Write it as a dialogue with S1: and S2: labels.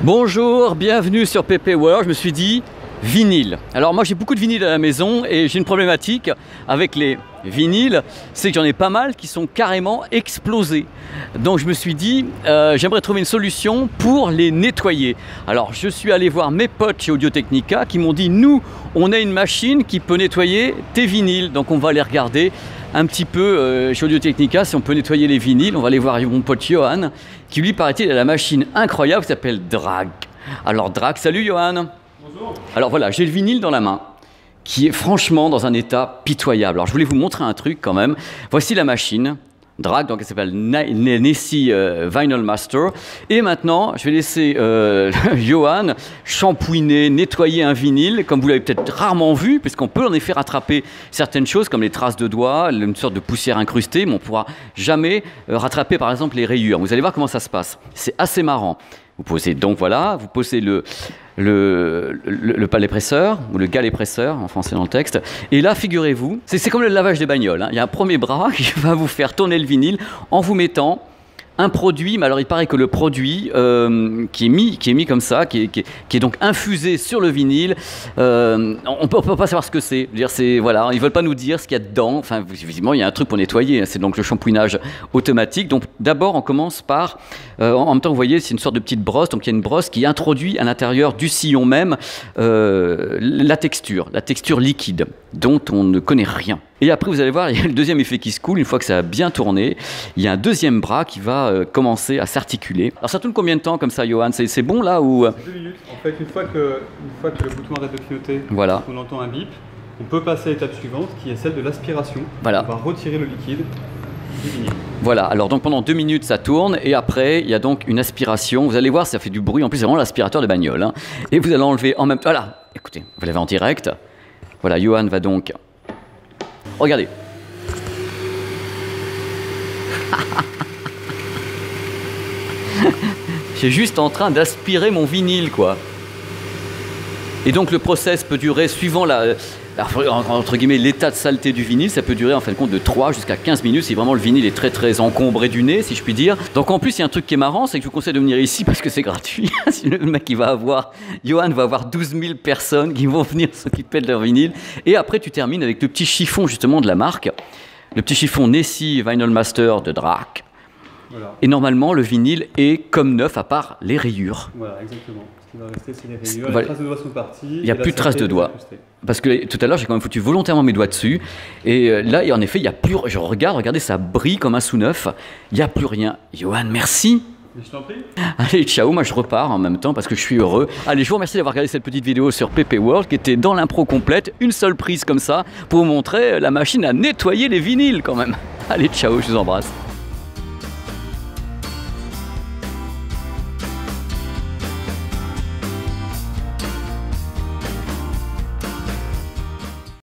S1: Bonjour, bienvenue sur PP World. Je me suis dit vinyle. Alors moi j'ai beaucoup de vinyles à la maison et j'ai une problématique avec les vinyles, c'est que j'en ai pas mal qui sont carrément explosés. Donc je me suis dit j'aimerais trouver une solution pour les nettoyer. Alors je suis allé voir mes potes chez Audio-Technica qui m'ont dit nous on a une machine qui peut nettoyer tes vinyles. Donc on va aller regarder un petit peu chez Audio-Technica si on peut nettoyer les vinyles. On va aller voir mon pote Johan qui lui paraît-il a la machine incroyable qui s'appelle Drag. Alors Drag, salut Johan.
S2: Bonjour.
S1: Alors voilà, j'ai le vinyle dans la main qui est franchement dans un état pitoyable. Alors je voulais vous montrer un truc quand même. Voici la machine Drag, donc elle s'appelle Nessie Vinyl Master. Et maintenant, je vais laisser Johan shampouiner, nettoyer un vinyle, comme vous l'avez peut-être rarement vu, puisqu'on peut en effet rattraper certaines choses, comme les traces de doigts, une sorte de poussière incrustée, mais on ne pourra jamais rattraper par exemple les rayures. Vous allez voir comment ça se passe. C'est assez marrant. Vous posez donc voilà, vous posez le palais presseur, ou le galet presseur, en français dans le texte. Et là, figurez-vous, c'est comme le lavage des bagnoles. Hein. Il y a un premier bras qui va vous faire tourner le vinyle en vous mettant un produit, mais alors il paraît que le produit qui est mis comme ça, qui est donc infusé sur le vinyle, on ne peut pas savoir ce que c'est. Voilà, ils ne veulent pas nous dire ce qu'il y a dedans. Enfin, visiblement, il y a un truc pour nettoyer. C'est donc le shampouinage automatique. Donc d'abord, on commence par, en même temps, vous voyez, c'est une sorte de petite brosse. Donc il y a une brosse qui introduit à l'intérieur du sillon même la texture liquide, dont on ne connaît rien. Et après, vous allez voir, il y a le deuxième effet qui se coule. Une fois que ça a bien tourné, il y a un deuxième bras qui va commencer à s'articuler. Alors ça tourne combien de temps comme ça, Johan? C'est bon là ou...
S2: 2 minutes. En fait, une fois que le bouton arrête de clignoter,
S1: voilà.
S2: On entend un bip, on peut passer à l'étape suivante qui est celle de l'aspiration.
S1: Voilà.
S2: On va retirer le liquide du vinyle.
S1: Voilà, alors donc pendant 2 minutes ça tourne et après il y a donc une aspiration. Vous allez voir, ça fait du bruit. En plus, c'est vraiment l'aspirateur de bagnole. Hein. Et vous allez enlever en même temps... Voilà, écoutez, vous l'avez en direct. Voilà, Johan va donc... Regardez. J'ai juste en train d'aspirer mon vinyle, quoi. Et donc le process peut durer, suivant entre guillemets, l'état de saleté du vinyle, ça peut durer en fin de compte de 3 jusqu'à 15 minutes si vraiment le vinyle est très très encombré du nez, si je puis dire. Donc en plus, il y a un truc qui est marrant, c'est que je vous conseille de venir ici parce que c'est gratuit. Le mec, Johan va avoir 12 000 personnes qui vont venir s'occuper de leur vinyle. Et après, tu termines avec le petit chiffon justement de la marque, le petit chiffon Nessie Vinyl Master de Drag. Voilà. Et normalement, le vinyle est comme neuf à part les rayures.
S2: Voilà, exactement. Ce qui va rester, c'est les rayures. Les traces de doigts sont parties. Il
S1: n'y a plus de traces de doigts. Parce que tout à l'heure, j'ai quand même foutu volontairement mes doigts dessus. Et là, en effet, il n'y a plus... Je regarde, regardez, ça brille comme un sous-neuf. Il n'y a plus rien. Johan, merci.
S2: Je t'en prie.
S1: Allez, ciao, moi je repars en même temps parce que je suis heureux. Allez, je vous remercie d'avoir regardé cette petite vidéo sur PP World qui était dans l'impro complète. Une seule prise comme ça pour vous montrer la machine à nettoyer les vinyles quand même. Allez, ciao, je vous embrasse.